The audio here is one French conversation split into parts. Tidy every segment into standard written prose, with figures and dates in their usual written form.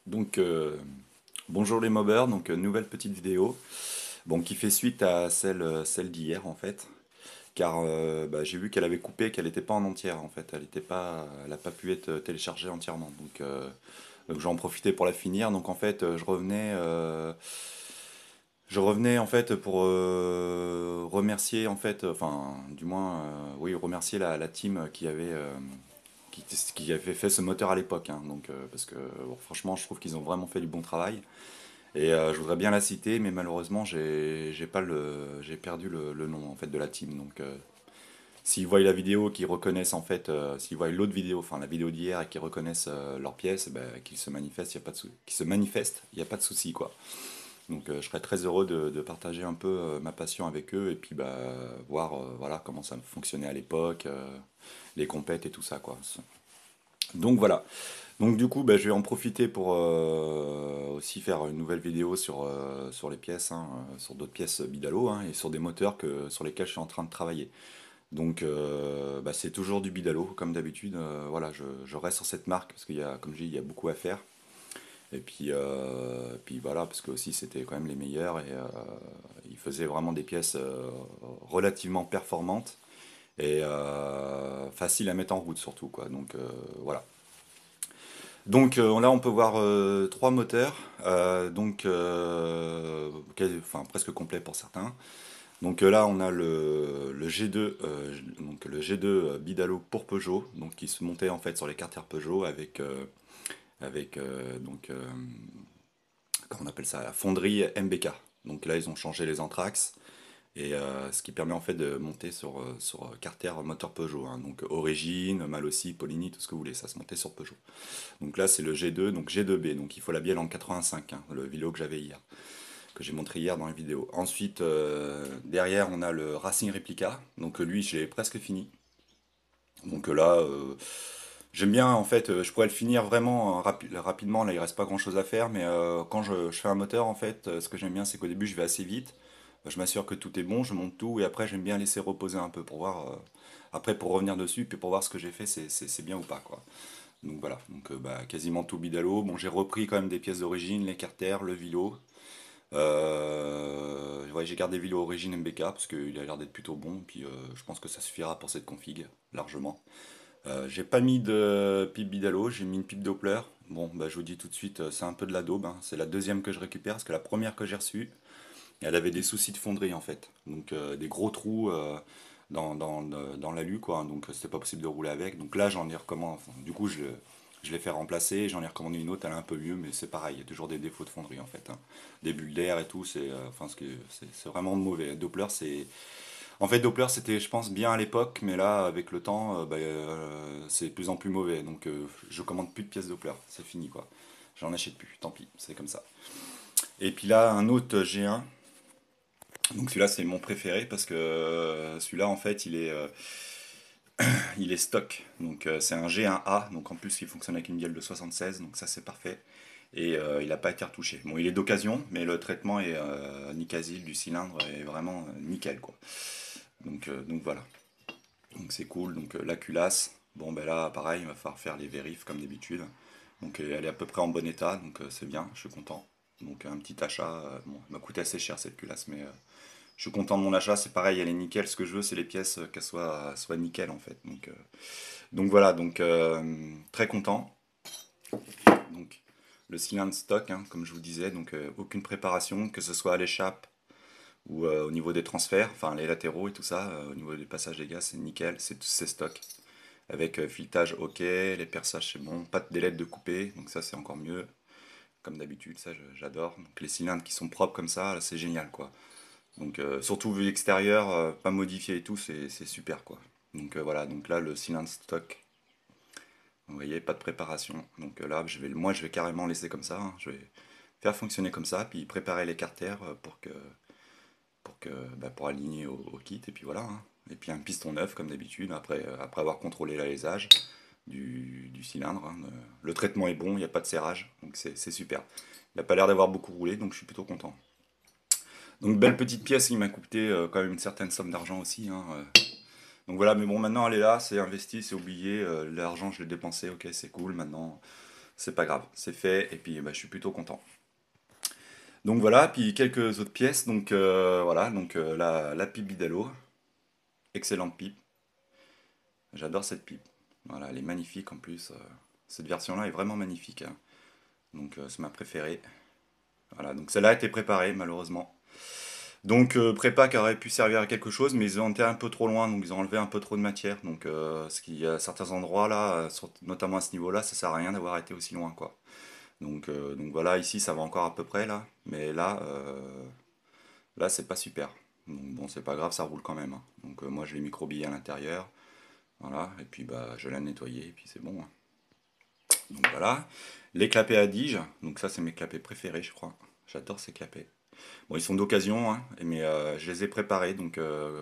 Donc, bonjour les mobbers, donc nouvelle petite vidéo, bon, qui fait suite à celle d'hier en fait, car bah, j'ai vu qu'elle avait coupé, qu'elle n'était pas en entière en fait, elle n'a pas pu être téléchargée entièrement, donc j'en profitais pour la finir, donc en fait je revenais en fait pour remercier en fait, enfin du moins oui remercier la team qui avait fait ce moteur à l'époque, hein, donc parce que bon, franchement je trouve qu'ils ont vraiment fait du bon travail. Et je voudrais bien la citer, mais malheureusement, j'ai pas j'ai perdu le nom en fait de la team. Donc, s'ils voient la vidéo, qu'ils reconnaissent en fait, s'ils voient l'autre vidéo, enfin la vidéo d'hier et qu'ils reconnaissent leurs pièces, ben, qu'ils se manifestent, y a pas de qu'ils se manifestent, il y a pas de souci quoi. Donc, je serais très heureux de partager un peu ma passion avec eux et puis bah, voir voilà comment ça fonctionnait à l'époque, les compètes et tout ça quoi. Donc voilà. Donc du coup, bah, je vais en profiter pour aussi faire une nouvelle vidéo sur les pièces, hein, sur d'autres pièces Bidalo, hein, et sur des moteurs sur lesquels je suis en train de travailler. Donc bah, c'est toujours du Bidalo, comme d'habitude. Voilà, je reste sur cette marque parce qu'il y a, comme je dis, il y a beaucoup à faire. Et puis voilà, parce que aussi c'était quand même les meilleurs et ils faisaient vraiment des pièces relativement performantes et faciles à mettre en route surtout, quoi. Donc voilà. Donc là, on peut voir trois moteurs, enfin presque complet pour certains. Donc là, on a le G2, donc le G2 Bidalo pour Peugeot, donc qui se montait en fait sur les carters Peugeot avec comment on appelle ça, la fonderie MBK. Donc là, ils ont changé les anthrax. Et ce qui permet en fait de monter sur carter moteur Peugeot, hein. Donc Origine, Malossi, Polini, tout ce que vous voulez, ça se montait sur Peugeot. Donc là, c'est le G2, donc G2B, donc il faut la bielle en 85, hein, le vélo que j'avais hier, que j'ai montré hier dans la vidéo. Ensuite, derrière, on a le Racing Replica, donc lui, j'ai presque fini. Donc là, j'aime bien, en fait, je pourrais le finir vraiment rapidement, là, il reste pas grand-chose à faire, mais quand je fais un moteur, en fait, ce que j'aime bien, c'est qu'au début, je vais assez vite, je m'assure que tout est bon, je monte tout, et après, j'aime bien laisser reposer un peu pour voir, après, pour revenir dessus, puis pour voir ce que j'ai fait, c'est bien ou pas, quoi. Donc voilà, donc bah, quasiment tout bidalo. Bon, j'ai repris quand même des pièces d'origine, les carters, le vilo. Ouais, j'ai gardé vilo origine MBK parce qu'il a l'air d'être plutôt bon. Puis je pense que ça suffira pour cette config, largement. J'ai pas mis de pipe bidalo, j'ai mis une pipe Doppler. Bon, bah, je vous dis tout de suite, c'est un peu de la daube, hein. C'est la deuxième que je récupère parce que la première que j'ai reçue, elle avait des soucis de fonderie en fait. Donc des gros trous dans l'alu quoi. Donc c'était pas possible de rouler avec. Donc là j'en ai recommandé. Enfin, du coup je l'ai fait remplacer. J'en ai recommandé une autre, elle est un peu mieux, mais c'est pareil. Il y a toujours des défauts de fonderie en fait, hein. Des bulles d'air et tout. Enfin c'est vraiment mauvais. Doppler c'est. En fait Doppler c'était je pense bien à l'époque, mais là avec le temps bah, c'est de plus en plus mauvais. Donc je commande plus de pièces Doppler. C'est fini quoi. J'en achète plus. Tant pis, c'est comme ça. Et puis là un autre G1. Donc celui-là c'est mon préféré parce que celui-là en fait il est stock. Donc c'est un G1A, donc en plus il fonctionne avec une bielle de 76, donc ça c'est parfait. Et il n'a pas été retouché. Bon il est d'occasion, mais le traitement est nicazile du cylindre est vraiment nickel quoi. Donc voilà. Donc c'est cool. Donc la culasse, bon ben là pareil il va falloir faire les vérifs comme d'habitude. Donc elle est à peu près en bon état, donc c'est bien, je suis content. Donc un petit achat, bon, il m'a coûté assez cher cette culasse, mais je suis content de mon achat, c'est pareil, elle est nickel. Ce que je veux, c'est les pièces qu'elles soient nickel en fait. Donc voilà, donc très content. Donc le cylindre stock, hein, comme je vous disais, donc aucune préparation, que ce soit à l'échappe ou au niveau des transferts, enfin les latéraux et tout ça, au niveau des passages des gaz, c'est nickel, c'est stock. Avec filetage ok, les perçages c'est bon, pas de délai de couper, donc ça c'est encore mieux. Comme d'habitude, ça j'adore. Donc les cylindres qui sont propres comme ça, c'est génial quoi. Donc surtout vu l'extérieur, pas modifié et tout, c'est super quoi. Donc voilà, donc là le cylindre stock, vous voyez, pas de préparation. Donc là, moi je vais carrément laisser comme ça, hein. Je vais faire fonctionner comme ça, puis préparer les carters pour aligner au kit, et puis voilà, hein. Et puis un piston neuf comme d'habitude, après avoir contrôlé l'alésage du cylindre, hein. Le traitement est bon, il n'y a pas de serrage, donc c'est super. Il n'a pas l'air d'avoir beaucoup roulé, donc je suis plutôt content. Donc belle petite pièce qui m'a coûté quand même une certaine somme d'argent aussi, hein. Donc voilà, mais bon maintenant elle est là, c'est investi, c'est oublié, l'argent je l'ai dépensé, ok c'est cool, maintenant c'est pas grave, c'est fait, et puis bah, je suis plutôt content. Donc voilà, puis quelques autres pièces, donc voilà, donc la pipe Bidalo, excellente pipe, j'adore cette pipe. Voilà, elle est magnifique en plus, cette version-là est vraiment magnifique, hein. Donc c'est ma préférée. Voilà, donc celle-là a été préparée malheureusement. Donc prépa qui aurait pu servir à quelque chose, mais ils ont été un peu trop loin, donc ils ont enlevé un peu trop de matière. Donc ce qui à certains endroits là, notamment à ce niveau-là, ça sert à rien d'avoir été aussi loin quoi. Donc voilà, ici ça va encore à peu près là, mais là c'est pas super. Donc bon c'est pas grave, ça roule quand même, hein. Donc moi je l'ai microbillé à l'intérieur, voilà, et puis bah je l'ai nettoyé, et puis c'est bon, hein. Donc voilà. Les clapets à Dige, donc ça c'est mes clapets préférés je crois. J'adore ces clapets. Bon, ils sont d'occasion, hein, mais je les ai préparés, donc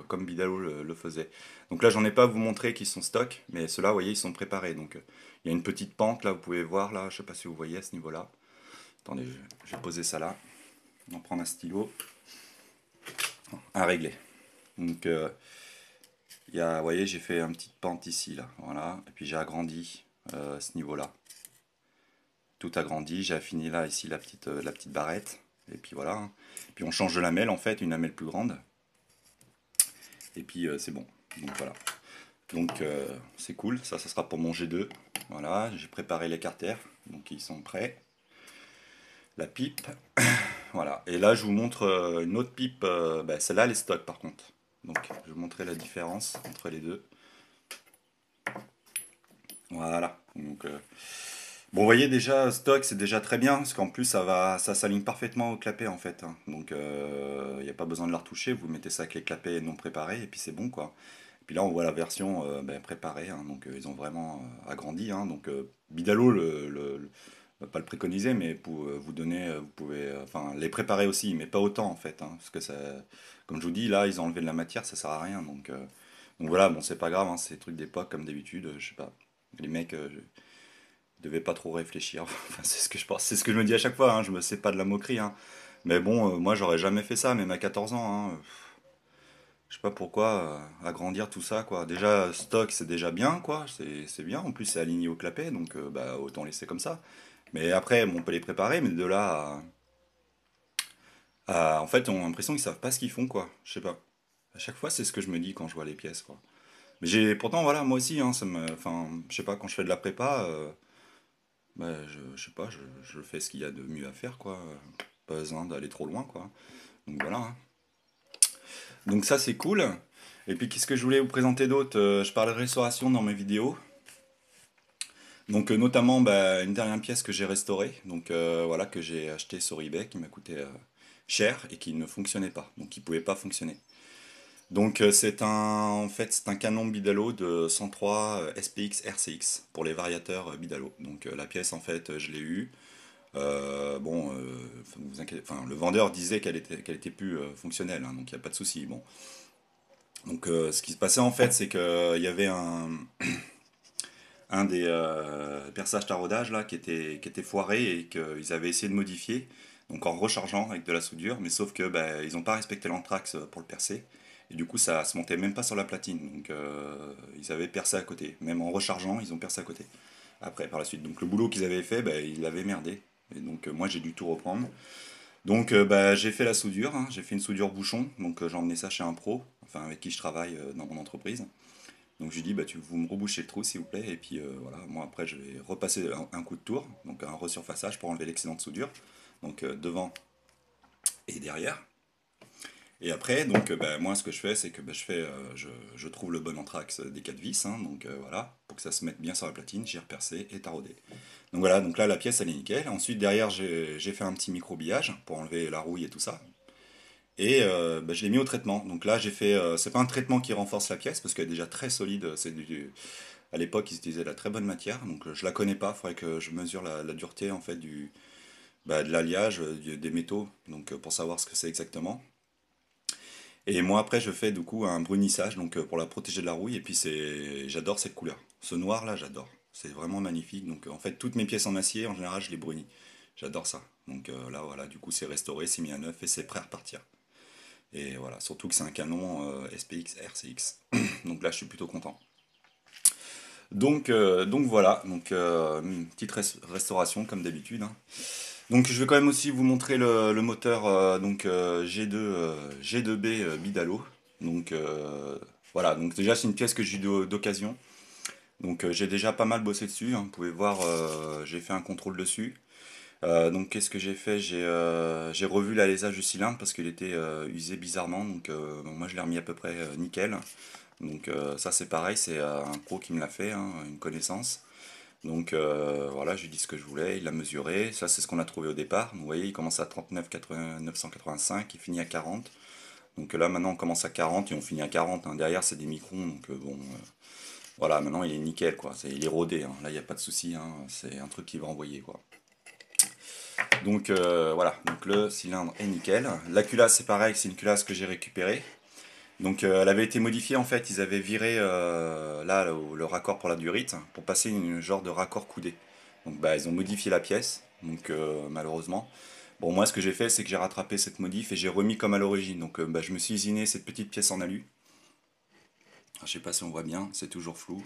comme Bidalo le faisait. Donc là, j'en ai pas à vous montrer qu'ils sont stock, mais ceux-là, vous voyez, ils sont préparés. Donc il y a une petite pente là, vous pouvez voir là, je sais pas si vous voyez à ce niveau-là. Attendez, je vais poser ça là. On va prendre un stylo à régler. Donc vous voyez, j'ai fait une petite pente ici là, voilà. Et puis j'ai agrandi ce niveau-là. Tout agrandi, j'ai affiné là ici la petite barrette. Et puis voilà, hein. Puis on change de lamelle en fait, une lamelle plus grande. Et puis c'est bon. Donc voilà. Donc c'est cool, ça sera pour mon G2. Voilà, j'ai préparé les carters, donc ils sont prêts. La pipe, voilà. Et là je vous montre une autre pipe, bah, celle-là elle est stock par contre. Donc je vais vous montrer la différence entre les deux. Voilà. Donc bon, vous voyez déjà stock c'est déjà très bien parce qu'en plus ça s'aligne parfaitement au clapet en fait, hein. Donc il n'y a pas besoin de la retoucher, vous mettez ça avec les clapets non préparés et puis c'est bon quoi. Puis là, on voit la version ben, préparée, hein, donc ils ont vraiment agrandi, hein. Donc Bidalo va pas le préconiser, mais pour vous donner, vous pouvez, enfin les préparer aussi, mais pas autant en fait, hein, parce que ça, comme je vous dis, là ils ont enlevé de la matière, ça sert à rien, donc voilà, bon c'est pas grave, hein, c'est des trucs d'époque comme d'habitude, je sais pas, les mecs devaient pas trop réfléchir, enfin, c'est ce que je pense, c'est ce que je me dis à chaque fois, hein, je me sais pas de la moquerie, hein. Mais bon, moi j'aurais jamais fait ça, même à 14 ans, hein. Je sais pas pourquoi agrandir tout ça quoi. Déjà stock c'est déjà bien quoi, c'est bien. En plus c'est aligné au clapet donc bah autant laisser comme ça. Mais après bon, on peut les préparer, mais de là en fait on a l'impression qu'ils savent pas ce qu'ils font quoi. Je sais pas. À chaque fois c'est ce que je me dis quand je vois les pièces quoi. Mais j'ai pourtant voilà moi aussi hein, enfin je sais pas quand je fais de la prépa, bah, je sais pas je fais ce qu'il y a de mieux à faire quoi. Pas besoin d'aller trop loin quoi. Donc voilà, hein. Donc ça c'est cool. Et puis qu'est-ce que je voulais vous présenter d'autre? Je parle de restauration dans mes vidéos. Donc notamment bah, une dernière pièce que j'ai restaurée, donc voilà que j'ai acheté sur eBay qui m'a coûté cher et qui ne fonctionnait pas, donc qui pouvait pas fonctionner. Donc c'est en fait c'est un canon Bidalo de 103 SPX RCX pour les variateurs Bidalo. Donc la pièce en fait je l'ai eue. Bon, vous inquiétez, enfin, le vendeur disait qu'elle était plus fonctionnelle, hein, donc il n'y a pas de souci. Bon, donc ce qui se passait en fait c'est que il y avait un des perçages taraudage là qui était foiré et qu'ils avaient essayé de modifier, donc en rechargeant avec de la soudure, mais sauf que bah, ils n'ont pas respecté l'anthrax pour le percer. Et du coup, ça se montait même pas sur la platine. Donc, ils avaient percé à côté. Même en rechargeant, ils ont percé à côté. Après, par la suite. Donc, le boulot qu'ils avaient fait, bah, ils l'avaient merdé. Et donc, moi, j'ai dû tout reprendre. Donc, bah, j'ai fait la soudure, hein. J'ai fait une soudure bouchon. Donc, j'ai emmené ça chez un pro, enfin, avec qui je travaille dans mon entreprise. Donc je lui dis, bah, vous me rebouchez le trou s'il vous plaît. Et puis voilà, moi après je vais repasser un coup de tour, donc un resurfaçage pour enlever l'excédent de soudure, donc devant et derrière. Et après, donc bah, moi ce que je fais, c'est que bah, je trouve le bon anthrax des 4 vis, hein, donc voilà, pour que ça se mette bien sur la platine, j'ai repercé et taraudé. Donc voilà, donc là la pièce elle est nickel. Ensuite derrière j'ai fait un petit micro-billage pour enlever la rouille et tout ça. Et bah, je l'ai mis au traitement. Donc là, j'ai fait. C'est pas un traitement qui renforce la pièce parce qu'elle est déjà très solide. À l'époque, ils utilisaient de la très bonne matière. Donc je la connais pas. Il faudrait que je mesure la dureté en fait bah, de l'alliage des métaux. Donc pour savoir ce que c'est exactement. Et moi après, je fais du coup un brunissage donc pour la protéger de la rouille. Et puis j'adore cette couleur. Ce noir là, j'adore. C'est vraiment magnifique. Donc en fait, toutes mes pièces en acier, en général, je les brunis. J'adore ça. Donc là, voilà, du coup, c'est restauré, c'est mis à neuf et c'est prêt à repartir. Et voilà, surtout que c'est un canon SPX RCX. Donc là, je suis plutôt content. Donc voilà, une petite restauration comme d'habitude, hein. Donc je vais quand même aussi vous montrer le moteur G2, G2B Bidalo. Donc voilà, donc déjà c'est une pièce que j'ai eu d'occasion. Donc j'ai déjà pas mal bossé dessus, hein. Vous pouvez voir, j'ai fait un contrôle dessus. Donc qu'est-ce que j'ai fait? J'ai revu l'alésage du cylindre parce qu'il était usé bizarrement. Donc bon, moi je l'ai remis à peu près nickel. Donc ça c'est pareil, c'est un pro qui me l'a fait, hein, une connaissance. Donc voilà, je lui ai dit ce que je voulais, il l'a mesuré. Ça c'est ce qu'on a trouvé au départ. Vous voyez, il commence à 39,985, il finit à 40. Donc là maintenant on commence à 40 et on finit à 40, hein. Derrière c'est des microns, donc bon, voilà, maintenant il est nickel quoi. Il est rodé, hein. Là il n'y a pas de souci, hein. C'est un truc qui va envoyer quoi. Donc voilà, donc le cylindre est nickel. La culasse c'est pareil, c'est une culasse que j'ai récupérée. Donc elle avait été modifiée en fait, ils avaient viré là le raccord pour la durite pour passer une genre de raccord coudé. Donc bah ils ont modifié la pièce, donc malheureusement. Bon moi ce que j'ai fait c'est que j'ai rattrapé cette modif et j'ai remis comme à l'origine. Donc bah, je me suis usiné cette petite pièce en alu. Alors, je sais pas si on voit bien, c'est toujours flou.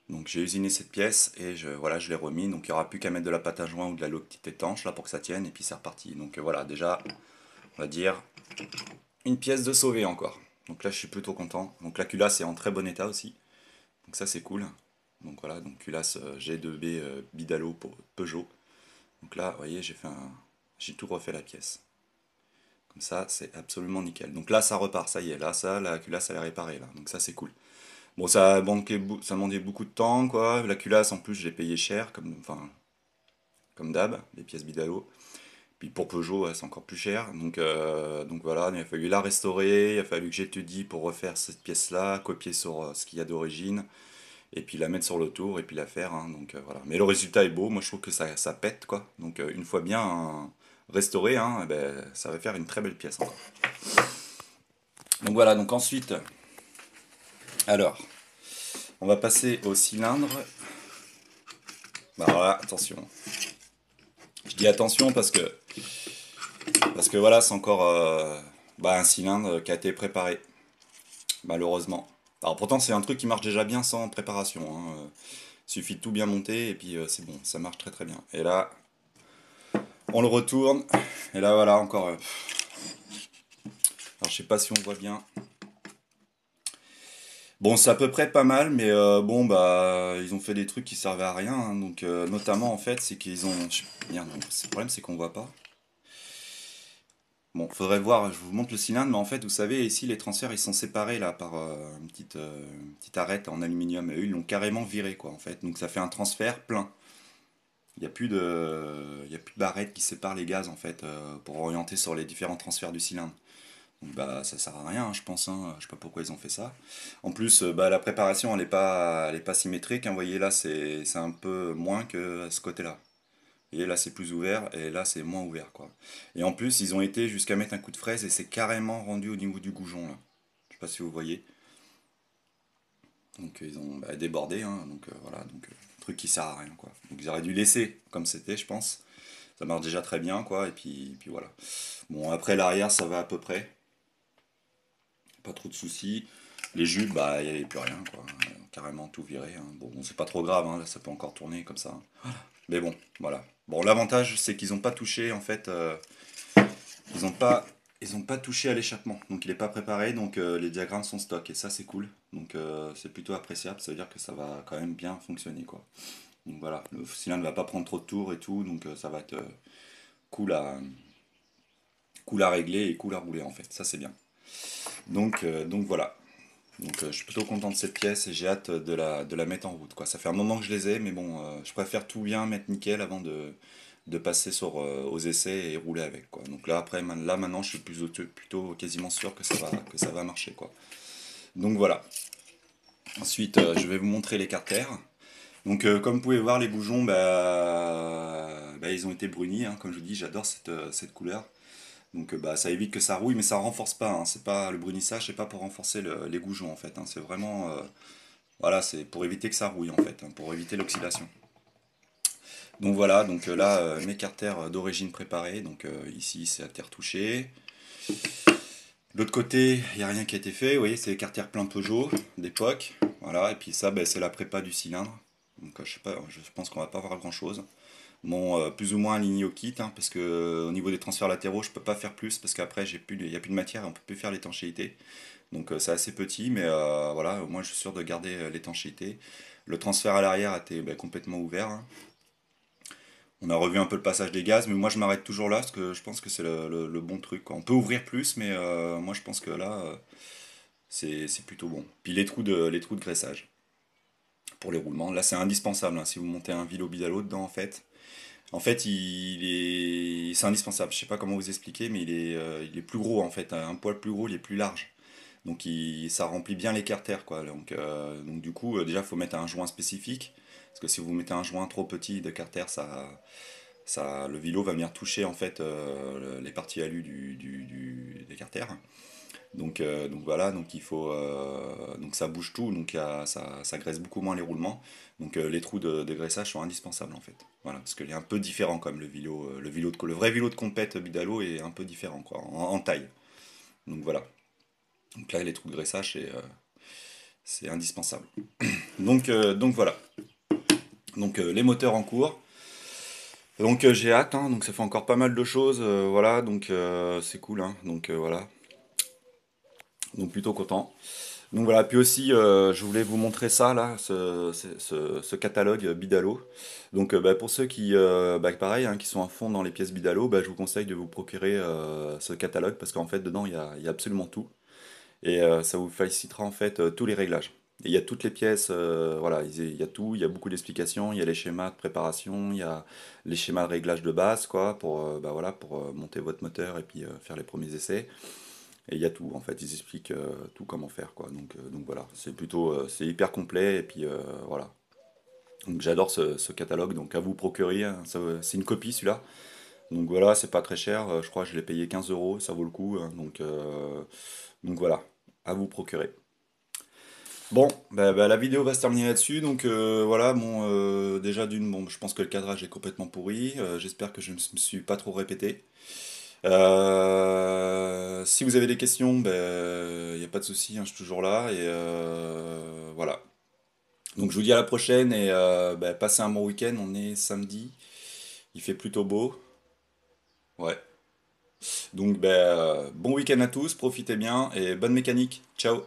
Donc j'ai usiné cette pièce et voilà, je l'ai remis. Donc il n'y aura plus qu'à mettre de la pâte à joint ou de la loctite étanche là pour que ça tienne et puis c'est reparti. Donc voilà, déjà on va dire une pièce de sauvé encore. Donc là je suis plutôt content. Donc la culasse est en très bon état aussi. Donc ça c'est cool. Donc voilà, donc culasse G2B Bidalo pour Peugeot. Donc là, vous voyez, j'ai tout refait la pièce. Comme ça, c'est absolument nickel. Donc là, ça repart, ça y est. Là, ça, la culasse, elle est réparée là. Donc ça, c'est cool. Bon, ça demandait beaucoup de temps, quoi. La culasse, en plus, je l'ai payé cher, comme d'hab, les pièces Bidalo. Puis pour Peugeot, ouais, c'est encore plus cher. Donc voilà, il a fallu la restaurer, il a fallu que j'étudie pour refaire cette pièce-là, copier sur ce qu'il y a d'origine, et puis la mettre sur le tour, et puis la faire, hein. Donc voilà. Mais le résultat est beau, moi je trouve que ça pète, quoi. Donc une fois bien restauré, hein, eh ben, ça va faire une très belle pièce encore. Donc voilà, donc ensuite, alors, on va passer au cylindre. Bah voilà, attention. Je dis attention parce que voilà, c'est encore un cylindre qui a été préparé, malheureusement. Alors pourtant c'est un truc qui marche déjà bien sans préparation, hein. Suffit de tout bien monter et puis c'est bon, ça marche très très bien. Et là, on le retourne et là voilà encore. Alors je sais pas si on voit bien. Bon, c'est à peu près pas mal, mais bon bah ils ont fait des trucs qui servaient à rien, hein. Donc notamment en fait, c'est qu'ils ont. Merde, le problème c'est qu'on voit pas. Bon, faudrait voir, je vous montre le cylindre, mais en fait, vous savez, ici, les transferts, ils sont séparés là par une petite arête en aluminium. Et eux, ils l'ont carrément viré, quoi, en fait. Donc ça fait un transfert plein. Il y a plus de barrette qui sépare les gaz, en fait, pour orienter sur les différents transferts du cylindre. Donc bah, ça sert à rien, hein, je pense, hein. Je sais pas pourquoi ils ont fait ça. En plus, bah, la préparation, elle est pas symétrique, hein. Vous voyez, là, c'est un peu moins que à ce côté-là. Et là, c'est plus ouvert, et là, c'est moins ouvert, quoi. Et en plus, ils ont été jusqu'à mettre un coup de fraise, et c'est carrément rendu au niveau du goujon, là. Je sais pas si vous voyez. Donc, ils ont débordé, hein. Donc, voilà. Donc, truc qui sert à rien, quoi. Donc, ils auraient dû laisser comme c'était, je pense. Ça marche déjà très bien, quoi. Et puis voilà. Bon, après, l'arrière, ça va à peu près. Pas trop de soucis. Les jupes, bah, il n'y avait plus rien, quoi. Carrément tout viré, hein. Bon, c'est pas trop grave, hein. Là, ça peut encore tourner comme ça. Mais bon, voilà. Bon, l'avantage, c'est qu'ils n'ont pas touché, en fait. Ils ont pas touché à l'échappement, donc il n'est pas préparé, donc les diagrammes sont stock, et ça c'est cool. Donc c'est plutôt appréciable, ça veut dire que ça va quand même bien fonctionner, quoi. Donc voilà, le cylindre ne va pas prendre trop de tours et tout, donc ça va être cool à régler et cool à rouler en fait, ça c'est bien. Donc voilà, donc je suis plutôt content de cette pièce et j'ai hâte de la mettre en route, quoi. Ça fait un moment que je les ai, mais bon, je préfère tout bien mettre nickel avant de passer aux essais et rouler avec, quoi. Donc là après là maintenant je suis plutôt quasiment sûr que ça va marcher, quoi. Donc voilà. Ensuite je vais vous montrer les carters. Donc comme vous pouvez voir les boujons ils ont été brunis, hein. Comme je vous dis, j'adore cette couleur. Donc bah ça évite que ça rouille, mais ça renforce pas, hein. C'est pas le brunissage, c'est pas pour renforcer les goujons en fait, hein. C'est vraiment voilà, c'est pour éviter que ça rouille en fait, hein, pour éviter l'oxydation. Donc voilà, donc là, mes carters d'origine préparés. Donc ici, c'est à terre touchée. De l'autre côté, il n'y a rien qui a été fait. Vous voyez, c'est les carters plein Peugeot d'époque. Voilà, et puis ça, ben, c'est la prépa du cylindre. Donc je sais pas, je pense qu'on va pas voir grand-chose. Bon, plus ou moins aligné au kit, hein, parce que au niveau des transferts latéraux, je peux pas faire plus, parce qu'après il y a plus de matière, on peut plus faire l'étanchéité. Donc c'est assez petit, mais voilà, au moins je suis sûr de garder l'étanchéité. Le transfert à l'arrière a été ben, complètement ouvert, hein. On a revu un peu le passage des gaz, mais moi je m'arrête toujours là, parce que je pense que c'est le bon truc, quoi. On peut ouvrir plus, mais moi je pense que là, c'est plutôt bon. Puis les trous de graissage pour les roulements. Là, c'est indispensable, hein, si vous montez un vélo bidalo dedans, en fait. En fait, c'est indispensable. Je sais pas comment vous expliquer, mais il est plus gros, en fait. Un poil plus gros, il est plus large. Donc, ça remplit bien les carters, quoi. Donc du coup, déjà, il faut mettre un joint spécifique. Parce que si vous mettez un joint trop petit de carter, le vélo va venir toucher, en fait, les parties alu des carters. Donc voilà, donc il faut, donc ça bouge tout, donc ça graisse beaucoup moins les roulements. Donc les trous de graissage sont indispensables en fait. Voilà, parce qu'il est un peu différent comme le vrai vélo de compète Bidalo est un peu différent quoi, en taille. Donc voilà. Donc là les trous de graissage c'est indispensable. Donc voilà. Donc les moteurs en cours. Donc j'ai hâte, hein, donc ça fait encore pas mal de choses, voilà, donc c'est cool, hein, donc voilà, donc plutôt content. Donc voilà, puis aussi, je voulais vous montrer ça, là, ce catalogue Bidalo. Donc bah, pour ceux qui, bah, pareil, hein, qui sont à fond dans les pièces Bidalo, bah, je vous conseille de vous procurer ce catalogue parce qu'en fait, dedans, il y a absolument tout. Et ça vous facilitera en fait tous les réglages. Et il y a toutes les pièces, voilà, il y a tout, il y a beaucoup d'explications, il y a les schémas de préparation, il y a les schémas de réglage de base, quoi, pour, bah, voilà, pour monter votre moteur et puis faire les premiers essais. Et il y a tout, en fait, ils expliquent tout comment faire, quoi. Donc voilà, c'est hyper complet, et puis voilà. Donc j'adore ce catalogue, donc à vous procurer, hein. C'est une copie celui-là. Donc voilà, c'est pas très cher, je crois que je l'ai payé 15 euros, ça vaut le coup, hein. Donc voilà, à vous procurer. Bon, la vidéo va se terminer là-dessus, donc voilà, bon, déjà d'une, bon, je pense que le cadrage est complètement pourri, j'espère que je ne me suis pas trop répété. Si vous avez des questions, il n'y a pas de souci, hein, je suis toujours là. Et voilà. Donc je vous dis à la prochaine et passez un bon week-end. On est samedi, il fait plutôt beau. Ouais. Donc bon week-end à tous, profitez bien et bonne mécanique. Ciao.